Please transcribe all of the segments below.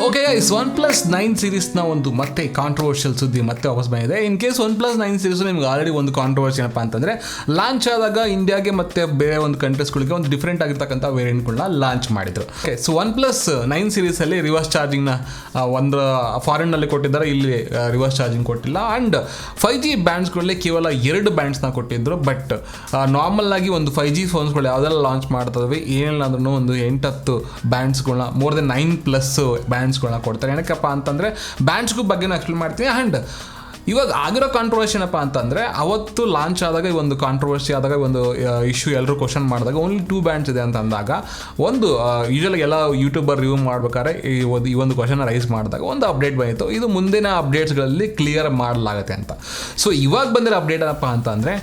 Okay guys, OnePlus 9 ಸೀರೀಸ್ನ ಒಂದು ಮತ್ತೆ controversial ಸುದ್ದಿ ಮತ್ತೆ ವಾಪಸ್ ಬಂದಿದೆ. ಇನ್ ಕೇಸ್ OnePlus 9 ಸೀರೀಸ್ ನಿಮ್ಗೆ ಆಲ್ರೆಡಿ ಒಂದು ಕಾಂಟ್ರವರ್ಸಿ ಏನಪ್ಪ ಅಂತಂದರೆ, ಲಾಂಚ್ ಆದಾಗ ಇಂಡಿಯಾಗೆ ಮತ್ತೆ ಬೇರೆ ಒಂದು ಕಂಟ್ರೀಸ್ಗಳಿಗೆ ಒಂದು ಡಿಫ್ರೆಂಟ್ ಆಗಿರ್ತಕ್ಕಂಥ ವೇರಿಯಂಟ್ಗಳನ್ನ ಲಾಂಚ್ ಮಾಡಿದ್ರು. ಓಕೆ, ಸೊ OnePlus 9 ಸೀರೀಸಲ್ಲಿ ರಿವರ್ಸ್ ಚಾರ್ಜಿಂಗ್ನ ಒಂದು ಫಾರಿನ್ನಲ್ಲಿ ಕೊಟ್ಟಿದ್ದಾರೆ, ಇಲ್ಲಿ ರಿವರ್ಸ್ ಚಾರ್ಜಿಂಗ್ ಕೊಟ್ಟಿಲ್ಲ. ಆ್ಯಂಡ್ 5G ಬ್ಯಾಂಡ್ಸ್ಗಳಲ್ಲಿ ಕೇವಲ 2 ಬ್ಯಾಂಡ್ಸ್ನ ಕೊಟ್ಟಿದ್ರು. ಬಟ್ ನಾರ್ಮಲ್ ಆಗಿ ಒಂದು 5G ಫೋನ್ಸ್ಗಳು ಯಾವುದೆಲ್ಲ ಲಾಂಚ್ ಮಾಡ್ತವೆ ಏನಿಲ್ಲ ಅಂದ್ರೂ ಒಂದು 8-10 ಬ್ಯಾಂಡ್ಸ್ಗಳನ್ನ ಮೋರ್ ದೆನ್ 9+ ಬ್ಯಾಂಡ್ಸ್ಗಳನ್ನ ಕೊಡ್ತಾರೆ. ಏನಕ್ಕಪ್ಪ ಅಂತಂದರೆ ಬ್ಯಾಂಡ್ಸ್ಗೂ ಬಗ್ಗೆ ಎಕ್ಸ್ಪ್ಲೇನ್ ಮಾಡ್ತೀನಿ. ಆ್ಯಂಡ್ ಇವಾಗ ಆಗಿರೋ ಕಾಂಟ್ರವರ್ಸಿ ಏನಪ್ಪ ಅಂತಂದರೆ, ಅವತ್ತು ಲಾಂಚ್ ಆದಾಗ ಒಂದು ಕಾಂಟ್ರವರ್ಸಿ ಆದಾಗ ಒಂದು ಇಶ್ಯೂ ಎಲ್ಲರೂ ಕ್ವಶನ್ ಮಾಡಿದಾಗ ಓನ್ಲಿ 2 ಬ್ಯಾಂಡ್ಸ್ ಇದೆ ಅಂತ ಅಂದಾಗ, ಒಂದು ಯೂಶಲಿ ಎಲ್ಲ ಯೂಟ್ಯೂಬರ್ ರಿವ್ಯೂ ಮಾಡ್ಬೇಕಾದ್ರೆ ಈ ಒಂದು ಕ್ವಶನ್ ರೈಸ್ ಮಾಡಿದಾಗ ಒಂದು ಅಪ್ಡೇಟ್ ಬಂದಿತ್ತು, ಇದು ಮುಂದಿನ ಅಪ್ಡೇಟ್ಸ್ಗಳಲ್ಲಿ ಕ್ಲಿಯರ್ ಮಾಡಲಾಗುತ್ತೆ ಅಂತ. ಸೊ ಇವಾಗ ಬಂದಿರೋ ಅಪ್ಡೇಟ್ ಏನಪ್ಪ ಅಂತಂದರೆ,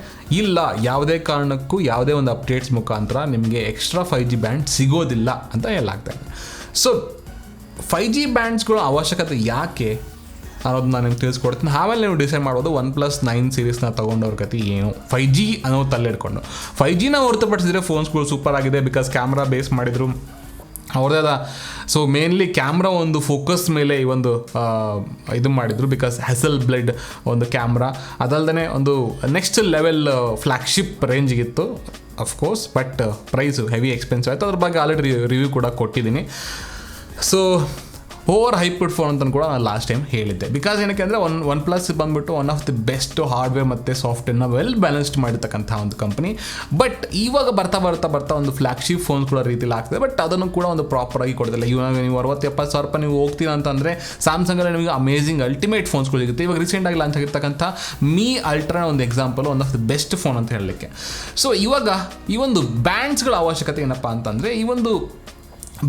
ಇಲ್ಲ, ಯಾವುದೇ ಕಾರಣಕ್ಕೂ ಯಾವುದೇ ಒಂದು ಅಪ್ಡೇಟ್ಸ್ ಮುಖಾಂತರ ನಿಮಗೆ ಎಕ್ಸ್ಟ್ರಾ 5G ಬ್ಯಾಂಡ್ ಸಿಗೋದಿಲ್ಲ ಅಂತ ಹೇಳಲಾಗ್ತಾ ಇದೆ. ಸೊ 5G ಬ್ಯಾಂಡ್ಸ್ಗಳ ಅವಶ್ಯಕತೆ ಯಾಕೆ ಅನ್ನೋದು ನಾನು ನಿಮ್ಗೆ ತಿಳಿಸ್ಕೊಡ್ತೀನಿ. ಆಮೇಲೆ ನೀವು ಡಿಸೈಡ್ ಮಾಡ್ಬೋದು OnePlus 9 ಸೀರೀಸ್ನ ತೊಗೊಂಡವ್ರ ಕತೆ ಏನು. 5G ಅನ್ನೋ ತಲೆ ಇಟ್ಕೊಂಡು 5Gನ ಹೊರತುಪಡಿಸಿದ್ರೆ ಫೋನ್ಸ್ಗಳು ಸೂಪರ್ ಆಗಿದೆ, ಬಿಕಾಸ್ ಕ್ಯಾಮ್ರಾ ಬೇಸ್ ಮಾಡಿದರು ಅವ್ರದ್ದು. ಸೊ ಮೇನ್ಲಿ ಕ್ಯಾಮ್ರಾ ಒಂದು ಫೋಕಸ್ ಮೇಲೆ ಈ ಒಂದು ಇದು ಮಾಡಿದರು, ಬಿಕಾಸ್ ಹ್ಯಾಸಲ್ ಬ್ಲೆಡ್ ಒಂದು ಕ್ಯಾಮ್ರಾ. ಅದಲ್ಲದೆ ಒಂದು ನೆಕ್ಸ್ಟ್ ಲೆವೆಲ್ ಫ್ಲ್ಯಾಗ್ಶಿಪ್ ರೇಂಜಿಗಿತ್ತು of course, but price heavy expensive ಆಯಿತು. ಅದ್ರ ಬಗ್ಗೆ ಆಲ್ರೆಡಿ ರಿವ್ಯೂ ಕೂಡ ಕೊಟ್ಟಿದ್ದೀನಿ. ಸೊ ಓವರ್ ಹೈಪ್ಡ್ ಫೋನ್ ಅಂತ ಕೂಡ ನಾನು ಲಾಸ್ಟ್ ಟೈಮ್ ಹೇಳಿದ್ದೆ. ಬಿಕಾಸ್ ಏನಕ್ಕೆ ಅಂದರೆ OnePlus ಬಂದುಬಿಟ್ಟು one of the best hardware ಮತ್ತು ಸಾಫ್ಟ್ವೇರ್ನ ವೆಲ್ ಬ್ಯಾಲೆನ್ಸ್ಡ್ ಮಾಡಿರ್ತಕ್ಕಂಥ ಒಂದು ಕಂಪ್ನಿ. ಬಟ್ ಇವಾಗ ಬರ್ತಾ ಒಂದು ಫ್ಲ್ಯಾಗ್ಶಿಪ್ ಫೋನ್ಸ್ ಕೂಡ ರೀತಿಲಿ ಆಗ್ತದೆ, ಬಟ್ ಅದನ್ನು ಕೂಡ ಒಂದು ಪ್ರಾಪರಾಗಿ ಕೊಡ್ತಿಲ್ಲ. ಇವಾಗ ನೀವು 60-70 ಸಾವಿರ ರೂಪಾಯಿ ನೀವು ಹೋಗ್ತೀರಾ ಅಂತಂದರೆ ಸ್ಯಾಮ್ಸಂಗಲ್ಲಿ ನಿಮಗೆ ಅಮೇಜಿಂಗ್ ಅಲ್ಟಿಮೇಟ್ ಫೋನ್ಸ್ಗಳು ಸಿಗುತ್ತೆ. ಇವಾಗ ರೀಸೆಂಟಾಗಿ ಲಾಂಚ್ ಆಗಿರ್ತಕ್ಕಂಥ Mi Ultra ಒಂದು example, one of the best phone ಅಂತ ಹೇಳಲಿಕ್ಕೆ. ಸೊ ಇವಾಗ ಈ ಒಂದು ಬ್ಯಾಂಡ್ಸ್ಗಳ ಅವಶ್ಯಕತೆ ಏನಪ್ಪ ಅಂತಂದರೆ, ಈ ಒಂದು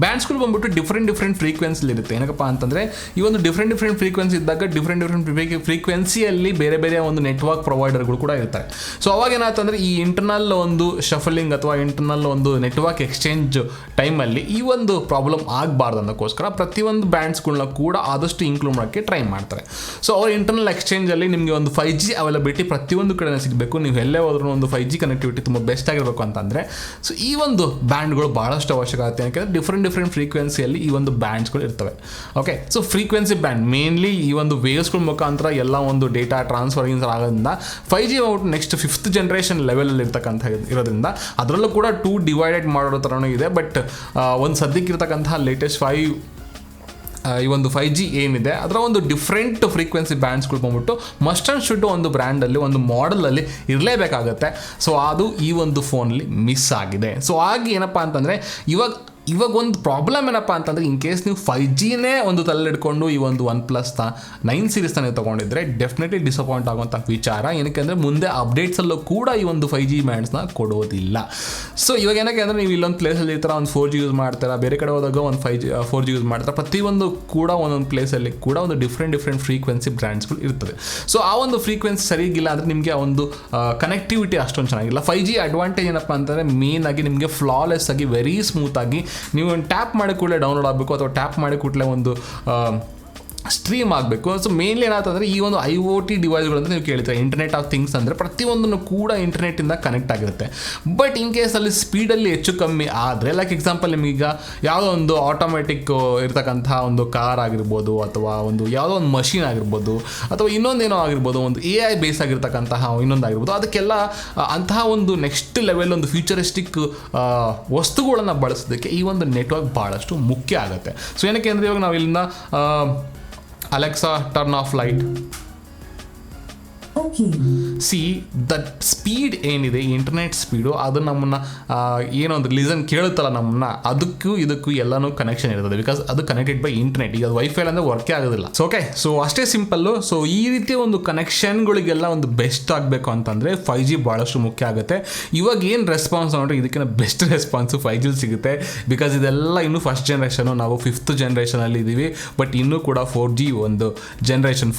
ಬ್ಯಾಂಡ್ಸ್ಗಳು ಬಂದ್ಬಿಟ್ಟು ಡಿಫ್ರೆಂಟ್ ಫ್ರೀಕ್ವೆನ್ಸಿ ಇರುತ್ತೆ. ಏನಕ್ಕಪ್ಪ ಅಂತಂದರೆ, ಈ ಒಂದು ಡಿಫ್ರೆಂಟ್ ಫ್ರೀಕ್ವೆನ್ಸಿ ಇದ್ದಾಗ ಡಿಫ್ರೆಂಟ್ ಫ್ರೀಕ್ವೆನ್ಸಿಯಲ್ಲಿ ಬೇರೆ ಒಂದು ನೆಟ್ವರ್ಕ್ ಪ್ರೊವೈಡರ್ಗಳು ಕೂಡ ಇರ್ತಾರೆ. ಸೊ ಅವಾಗ ಏನಾಯ್ತಂದರೆ, ಈ ಇಂಟರ್ನಲ್ ಒಂದು ಶಫಲಿಂಗ್ ಅಥವಾ ಇಂಟರ್ನಲ್ ಒಂದು ನೆಟ್ವರ್ಕ್ ಎಕ್ಸ್ಚೇಂಜ್ ಟೈಮಲ್ಲಿ ಈ ಒಂದು ಪ್ರಾಬ್ಲಮ್ ಆಗಬಾರ್ದು ಅನ್ನೋಕ್ಕೋಸ್ಕರ ಪ್ರತಿಯೊಂದು ಬ್ಯಾಂಡ್ಸ್ಗಳನ್ನ ಕೂಡ ಆದಷ್ಟು ಇನ್ಕ್ಲೂಡ್ ಮಾಡೋಕ್ಕೆ ಟ್ರೈ ಮಾಡ್ತಾರೆ. ಸೊ ಅವ್ರ ಇಂಟರ್ನಲ್ ಎಕ್ಸ್ಚೇಂಜಲ್ಲಿ ನಿಮಗೆ ಒಂದು 5G ಅವೈಲಬಿಲಿಟಿ ಪ್ರತಿಯೊಂದು ಕಡೆ ಸಿಗಬೇಕು. ನೀವು ಎಲ್ಲೇ ಹೋದ್ರೂ ಒಂದು 5G ಕನೆಕ್ಟಿವಿಟಿ ತುಂಬ ಬೆಸ್ಟ್ ಆಗಿರಬೇಕು ಅಂತಂದರೆ, ಸೊ ಈ ಒಂದು ಬ್ಯಾಂಡ್ಗಳು ಭಾಳಷ್ಟು ಅವಶ್ಯಕ ಆಗುತ್ತೆ. ಯಾಕೆಂದರೆ ಡಿಫ್ರೆಂಟ್ ಫ್ರೀಕ್ವೆನ್ಸಿಯಲ್ಲಿ ಈ ಒಂದು ಬ್ಯಾಂಡ್ಸ್ಗಳು ಇರ್ತವೆ. Okay, so frequency band mainly ಈ ಒಂದು ವೇವ್ಸ್ಗಳ ಮುಖಾಂತರ ಎಲ್ಲ ಒಂದು ಡೇಟಾ ಟ್ರಾನ್ಸ್ಫರ್ ಆಗೋದ್ರಿಂದ 5G ನೆಕ್ಸ್ಟ್ 5th ಜನರೇಷನ್ ಲೆವೆಲಲ್ಲಿ ಇರೋದ್ರಿಂದ ಅದರಲ್ಲೂ ಕೂಡ 2 ಡಿವೈಡೆಡ್ ಮಾಡೋ ಥರನೂ ಇದೆ. ಬಟ್ ಒಂದು ಸದ್ಯಕ್ಕೆ ಇರತಕ್ಕಂತಹ ಲೇಟೆಸ್ಟ್ ಈ ಒಂದು 5G ಏನಿದೆ ಅದರ ಒಂದು ಡಿಫ್ರೆಂಟ್ ಫ್ರೀಕ್ವೆನ್ಸಿ ಬ್ಯಾಂಡ್ಸ್ಗಳು ಬಂದ್ಬಿಟ್ಟು ಮಸ್ಟ್ ಆ್ಯಂಡ್ ಶುಡ್ ಒಂದು ಬ್ರ್ಯಾಂಡಲ್ಲಿ ಒಂದು ಮಾಡೆಲಲ್ಲಿ ಇರಲೇಬೇಕಾಗತ್ತೆ. ಸೊ ಅದು ಈ ಒಂದು ಫೋನಲ್ಲಿ ಮಿಸ್ ಆಗಿದೆ. ಸೊ ಆಗಿ ಏನಪ್ಪ ಅಂತಂದರೆ, ಇವಾಗ ಒಂದು ಪ್ರಾಬ್ಲಮ್ ಏನಪ್ಪ ಅಂತಂದರೆ, ಇನ್ ಕೇಸ್ ನೀವು 5Gನೇ ಒಂದು ತಲೆಯಿಡ್ಕೊಂಡು ಈ ಒಂದು OnePlus 9 ಸೀರೀಸ್ನ ನೀವು ತೊಗೊಂಡಿದ್ರೆ ಡೆಫಿನೆಟ್ಲಿ ಡಿಸಪಾಯಿಂಟ್ ಆಗುವಂಥ ವಿಚಾರ. ಏನಕ್ಕೆ ಅಂದರೆ, ಮುಂದೆ ಅಪ್ಡೇಟ್ಸಲ್ಲೂ ಕೂಡ ಈ ಒಂದು 5G ಬ್ಯಾಂಡ್ಸ್ನ ಕೊಡೋದಿಲ್ಲ. ಸೊ ಇವಾಗ ಏನಕ್ಕೆ ಅಂದರೆ, ನೀವು ಇಲ್ಲೊಂದು ಪ್ಲೇಸಲ್ಲಿ ಈ ಥರ ಒಂದು 4G ಯೂಸ್ ಮಾಡ್ತೀರಾ, ಬೇರೆ ಕಡೆ ಹೋದಾಗ ಒಂದು 4G ಯೂಸ್ ಮಾಡ್ತಾರೆ. ಪ್ರತಿಯೊಂದು ಕೂಡ ಒಂದೊಂದು ಪ್ಲೇಸಲ್ಲಿ ಕೂಡ ಒಂದು ಡಿಫ್ರೆಂಟ್ ಫ್ರೀಕ್ವೆನ್ಸಿ ಬ್ರ್ಯಾಂಡ್ಸ್ಗಳು ಇರ್ತದೆ. ಸೊ ಆ ಒಂದು ಫ್ರೀಕ್ವೆನ್ಸಿ ಸರಿಗಿಲ್ಲ ಅಂದರೆ ನಿಮಗೆ ಒಂದು ಕನೆಕ್ಟಿವಿಟಿ ಅಷ್ಟೊಂದು ಚೆನ್ನಾಗಿಲ್ಲ. 5G ಅಡ್ವಾಂಟೇಜ್ ಏನಪ್ಪ ಅಂತಂದರೆ, ಮೇನ್ ಆಗಿ ನಿಮಗೆ ಫ್ಲಾಲೆಸ್ ಆಗಿ ವೆರಿ ಸ್ಮೂತಾಗಿ ನೀವು ಟ್ಯಾಪ್ ಮಾಡಿ ಕೂಡಲೇ ಡೌನ್ಲೋಡ್ ಆಗಬೇಕು, ಅಥವಾ ಟ್ಯಾಪ್ ಮಾಡಿ ಕೂಡಲೇ ಒಂದು ಸ್ಟ್ರೀಮ್ ಆಗಬೇಕು. ಸೊ ಮೇನ್ಲಿ ಏನಾಗ್ತಂದರೆ, ಈ ಒಂದು IoT ಡಿವೈಸ್ಗಳಂತ ನೀವು ಕೇಳ್ತೀರಾ, ಇಂಟರ್ನೆಟ್ ಆಫ್ ಥಿಂಗ್ಸ್ ಅಂದರೆ ಪ್ರತಿಯೊಂದನ್ನು ಕೂಡ ಇಂಟರ್ನೆಟ್ಟಿಂದ ಕನೆಕ್ಟ್ ಆಗಿರುತ್ತೆ. ಬಟ್ ಇನ್ ಕೇಸಲ್ಲಿ ಸ್ಪೀಡಲ್ಲಿ ಹೆಚ್ಚು ಕಮ್ಮಿ ಆದರೆ, ಲೈಕ್ ಎಕ್ಸಾಂಪಲ್ ನಿಮಗೀಗ ಯಾವುದೋ ಒಂದು ಆಟೋಮೆಟಿಕ್ ಇರ್ತಕ್ಕಂಥ ಒಂದು ಕಾರ್ ಆಗಿರ್ಬೋದು, ಅಥವಾ ಒಂದು ಯಾವುದೋ ಒಂದು ಮಷೀನ್ ಆಗಿರ್ಬೋದು, ಅಥವಾ ಇನ್ನೊಂದೇನೋ ಆಗಿರ್ಬೋದು, ಒಂದು AI ಬೇಸ್ ಆಗಿರ್ತಕ್ಕಂತಹ ಇನ್ನೊಂದಾಗಿರ್ಬೋದು, ಅದಕ್ಕೆಲ್ಲ ಅಂತಹ ಒಂದು ನೆಕ್ಸ್ಟ್ ಲೆವೆಲ್ ಒಂದು ಫ್ಯೂಚರಿಸ್ಟಿಕ್ ವಸ್ತುಗಳನ್ನು ಬಳಸೋದಕ್ಕೆ ಈ ಒಂದು ನೆಟ್ವರ್ಕ್ ಭಾಳಷ್ಟು ಮುಖ್ಯ ಆಗುತ್ತೆ. ಸೊ ಏನಕ್ಕೆ ಅಂದರೆ, ಇವಾಗ ನಾವು ಇಲ್ಲಿಂದ Alexa, turn off light. See that speed ಏನಿದೆ, ಈ ಇಂಟರ್ನೆಟ್ ಸ್ಪೀಡು, ಅದು ನಮ್ಮನ್ನು ಏನೋ ಒಂದು ಲಿಸನ್ ಕೇಳುತ್ತಲ್ಲ ನಮ್ಮನ್ನ, ಅದಕ್ಕೂ ಇದಕ್ಕೂ ಎಲ್ಲನೂ ಕನೆಕ್ಷನ್ ಇರ್ತದೆ. ಬಿಕಾಸ್ ಅದು ಕನೆಕ್ಟೆಡ್ ಬೈ ಇಂಟರ್ನೆಟ್. ಈಗ ಅದು ವೈಫೈ ಅಂದರೆ ವರ್ಕೇ ಆಗೋದಿಲ್ಲ. ಸೊ ಓಕೆ, ಸೊ ಅಷ್ಟೇ ಸಿಂಪಲ್ಲು. ಸೊ ಈ ರೀತಿಯ ಒಂದು ಕನೆಕ್ಷನ್ಗಳಿಗೆಲ್ಲ ಒಂದು ಬೆಸ್ಟ್ ಆಗಬೇಕು ಅಂತಂದರೆ 5G ಭಾಳಷ್ಟು ಮುಖ್ಯ ಆಗುತ್ತೆ. ಇವಾಗ ಏನು ರೆಸ್ಪಾನ್ಸ್ ನೋಡ್ರಿ, ಇದಕ್ಕಿಂತ ಬೆಸ್ಟ್ ರೆಸ್ಪಾನ್ಸು 5G ಸಿಗುತ್ತೆ. ಬಿಕಾಸ್ ಇದೆಲ್ಲ ಇನ್ನೂ ಫಸ್ಟ್ ಜನ್ರೇಷನು, ನಾವು 5th ಜನರೇಷನಲ್ಲಿ ಇದ್ದೀವಿ. ಬಟ್ ಇನ್ನೂ ಕೂಡ 4G ಒಂದು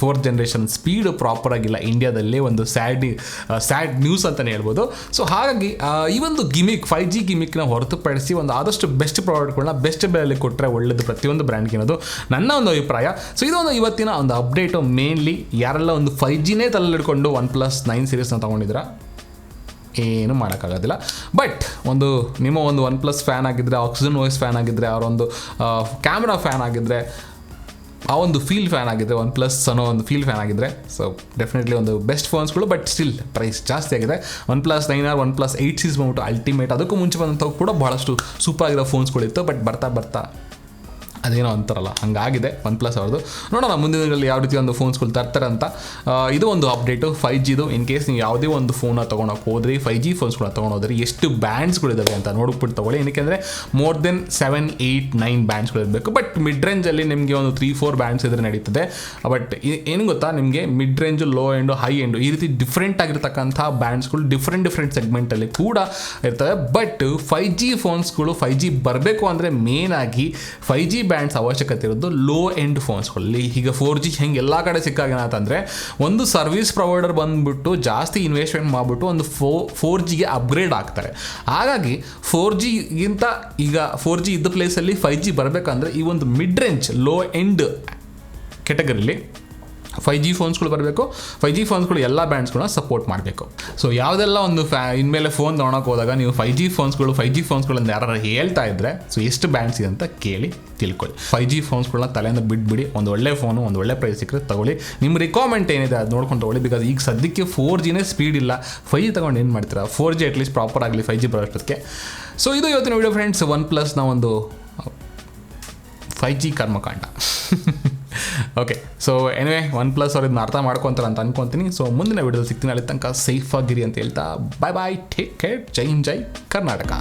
ಫೋರ್ತ್ ಜನರೇಷನ್ ಸ್ಪೀಡು ಪ್ರಾಪರ್ ಆಗಿಲ್ಲ ಇಂಡಿಯಾದಲ್ಲಿ. ಒಂದು ಸ್ಯಾಡ್ ನ್ಯೂಸ್ ಅಂತಲೇ ಹೇಳ್ಬೋದು. ಸೊ ಹಾಗಾಗಿ ಈ ಒಂದು 5G ಗಿಮಿಕ್ನ ಹೊರತುಪಡಿಸಿ ಒಂದು ಆದಷ್ಟು ಬೆಸ್ಟ್ ಪ್ರಾಡಕ್ಟ್ಗಳನ್ನ ಬೆಸ್ಟ್ ಬೆಲೆಯಲ್ಲಿ ಕೊಟ್ಟರೆ ಒಳ್ಳೆಯದು ಪ್ರತಿಯೊಂದು ಬ್ರ್ಯಾಂಡ್ಗೆ ಅನ್ನೋದು ನನ್ನ ಒಂದು ಅಭಿಪ್ರಾಯ. ಸೊ ಇದೊಂದು ಇವತ್ತಿನ ಒಂದು ಅಪ್ಡೇಟು. ಮೇನ್ಲಿ ಯಾರೆಲ್ಲ ಒಂದು 5Gನೇ ತಲೆಹಿಡ್ಕೊಂಡು OnePlus 9 ಸೀರೀಸ್ನ ತೊಗೊಂಡಿದ್ದೀರಾ, ಏನು ಮಾಡೋಕ್ಕಾಗೋದಿಲ್ಲ. ಬಟ್ ನಿಮ್ಮ ಒಂದು OnePlus ಫ್ಯಾನ್ ಆಗಿದ್ದರೆ, ಆಕ್ಸಿಜನ್ ವಾಯ್ಸ್ ಫ್ಯಾನ್ ಆಗಿದ್ದರೆ, ಅವರೊಂದು ಕ್ಯಾಮ್ರಾ ಫ್ಯಾನ್ ಆಗಿದ್ದರೆ, ಆ ಒಂದು ಫೀಲ್ ಫ್ಯಾನ್ ಆಗಿದ್ರೆ, ಒನ್ ಪ್ಲಸ್ ಅನ್ನೋ ಒಂದು ಫೀಲ್ ಫ್ಯಾನ್ ಆಗಿದ್ರೆ, ಸೊ ಡೆಫಿನೆಟ್ಲಿ ಒಂದು ಬೆಸ್ಟ್ ಫೋನ್ಸ್ಗಳು. ಬಟ್ ಸ್ಟಿಲ್ ಪ್ರೈಸ್ ಜಾಸ್ತಿ ಆಗಿದೆ. One plus 9R, one plus 8 series ಬಂದ್ಬಿಟ್ಟು ಅಲ್ಟಿಮೇಟ್, ಅದಕ್ಕೂ ಮುಂಚೆ ಬಂದಂಥವು ಕೂಡ ಭಾಳಷ್ಟು ಸೂಪರ್ ಆಗಿರೋ ಫೋನ್ಸ್ಗಳಿತ್ತು. ಬಟ್ ಬರ್ತಾ ಅದೇನೋ ಅಂತಾರಲ್ಲ ಹಂಗಾಗಿದೆ ಒನ್ ಪ್ಲಸ್ ಅವ್ರದ್ದು. ನೋಡೋಣ ಮುಂದಿನ ದಿನಗಳಲ್ಲಿ ಯಾವ ರೀತಿ ಒಂದು ಫೋನ್ಸ್ಗಳು ತರ್ತಾರೆ ಅಂತ. ಇದು ಒಂದು ಅಪ್ಡೇಟು 5Gದು. ಇನ್ ಕೇಸ್ ನೀವು ಯಾವುದೇ ಒಂದು ಫೋನ್ನ ತೊಗೊಳಕ್ಕೆ ಹೋದ್ರಿ, 5G ಫೋನ್ಸ್ಗಳನ್ನ ತೊಗೊಂಡೋದ್ರಿ, ಎಷ್ಟು ಬ್ಯಾಂಡ್ಸ್ಗಳಿದ್ದಾವೆ ಅಂತ ನೋಡ್ಬಿಟ್ಟು ತೊಗೊಳ್ಳಿ. ಏನಕ್ಕೆ ಮೋರ್ ದೆನ್ 7, 8, 9 ಬ್ಯಾಂಡ್ಸ್ಗಳು ಇರಬೇಕು. ಬಟ್ ಮಿಡ್ ರೇಂಜಲ್ಲಿ ನಿಮಗೆ ಒಂದು 3-4 ಬ್ಯಾಂಡ್ಸ್ ಇದ್ರೆ ನಡೀತದೆ. ಬಟ್ ಏನು ಗೊತ್ತಾ, ನಿಮಗೆ mid range, low end, high end ಈ ರೀತಿ ಡಿಫ್ರೆಂಟ್ ಆಗಿರ್ತಕ್ಕಂಥ ಬ್ಯಾಂಡ್ಸ್ಗಳು ಡಿಫ್ರೆಂಟ್ ಸೆಗ್ಮೆಂಟಲ್ಲಿ ಕೂಡ ಇರ್ತವೆ. ಬಟ್ 5G ಫೋನ್ಸ್ಗಳು 5G ಬರಬೇಕು ಅಂದರೆ ಮೇನಾಗಿ 5G ಬ್ಯಾಂಡ್ಸ್ ಅವಶ್ಯಕತೆ ಇರೋದು ಲೋ ಎಂಡ್ ಫೋನ್ಸ್ಗಳಲ್ಲಿ. ಈಗ 4G ಹೆಂಗೆ ಎಲ್ಲ ಕಡೆ ಸಿಕ್ಕಾಗೇನಂತಂದರೆ, ಒಂದು ಸರ್ವಿಸ್ ಪ್ರೊವೈಡರ್ ಬಂದುಬಿಟ್ಟು ಜಾಸ್ತಿ ಇನ್ವೆಸ್ಟ್ಮೆಂಟ್ ಮಾಡಿಬಿಟ್ಟು ಒಂದು 4Gಗೆ ಅಪ್ಗ್ರೇಡ್ ಆಗ್ತಾರೆ. ಹಾಗಾಗಿ 4Gಗಿಂತ ಈಗ 4G ಇದ್ದ ಪ್ಲೇಸಲ್ಲಿ 5G ಬರಬೇಕಂದ್ರೆ ಈ ಒಂದು ಮಿಡ್ ರೇಂಜ್, ಲೋ ಎಂಡ್ ಕೆಟಗರಿಲಿ 5G ಫೋನ್ಸ್ಗಳು ಬರಬೇಕು. 5G ಫೋನ್ಸ್ಗಳು ಎಲ್ಲ ಬ್ಯಾಂಡ್ಸ್ಗಳನ್ನ ಸಪೋರ್ಟ್ ಮಾಡಬೇಕು. ಸೊ ಯಾವುದೆಲ್ಲ ಒಂದು ಇನ್ಮೇಲೆ ಫೋನ್ ತೊಗೊಳಕ್ಕೆ ಹೋದಾಗ ನೀವು 5G ಫೋನ್ಸ್ಗಳು ಅಂತ ಯಾರು ಹೇಳ್ತಾ ಇದ್ದರೆ, ಸೊ ಎಷ್ಟು ಬ್ಯಾಂಡ್ಸ್ ಇದೆ ಅಂತ ಕೇಳಿ ತಿಳ್ಕೊಳ್ಳಿ. 5G ಫೋನ್ಸ್ಗಳನ್ನ ತಲೆಯಿಂದ ಬಿಟ್ಬಿಡಿ. ಒಂದು ಒಳ್ಳೆ ಫೋನು, ಒಂದು ಒಳ್ಳೆ ಪ್ರೈಸ್ ಸಿಕ್ಕರೆ ತಗೊಳ್ಳಿ. ನಿಮ್ಮ ರಿಕ್ವೈರ್ಮೆಂಟ್ ಏನಿದೆ ಅದು ನೋಡ್ಕೊಂಡು ತಗೊಳ್ಳಿ. ಬಿಕಾಸ್ ಈಗ ಸದ್ಯಕ್ಕೆ 4Gನೇ ಸ್ಪೀಡ್ ಇಲ್ಲ. 5G ತೊಗೊಂಡು ಏನು ಮಾಡ್ತೀರಾ? 4G ಅಟ್ಲೀಸ್ಟ್ ಪ್ರಾಪರ್ ಆಗಲಿ 5G ಬರೋಷ್ಟಕ್ಕೆ. ಸೊ ಇದು ಇವತ್ತಿನ ವಿಡಿಯೋ ಫ್ರೆಂಡ್ಸ್, ಒನ್ ಪ್ಲಸ್ನ ಒಂದು 5G ಕರ್ಮಕಾಂಡ. Okay, so anyway OnePlus ಅವ್ರು ಇದನ್ನ ಅರ್ಥ ಮಾಡ್ಕೊತಾರೆ ಅಂತ ಅನ್ಕೊತೀನಿ. ಸೊ ಮುಂದಿನ ವಿಡಿಯೋದಲ್ಲಿ ಸಿಗ್ತೀನಿ. ಅಲ್ಲಿ ತನಕ ಸೇಫ್ ಆಗಿರಿ ಅಂತ ಹೇಳ್ತಾ ಬಾಯ್, ಟೇಕ್ ಕೇರ್, ಜೈ ಹಿಂದ್, ಜೈ ಕರ್ನಾಟಕ.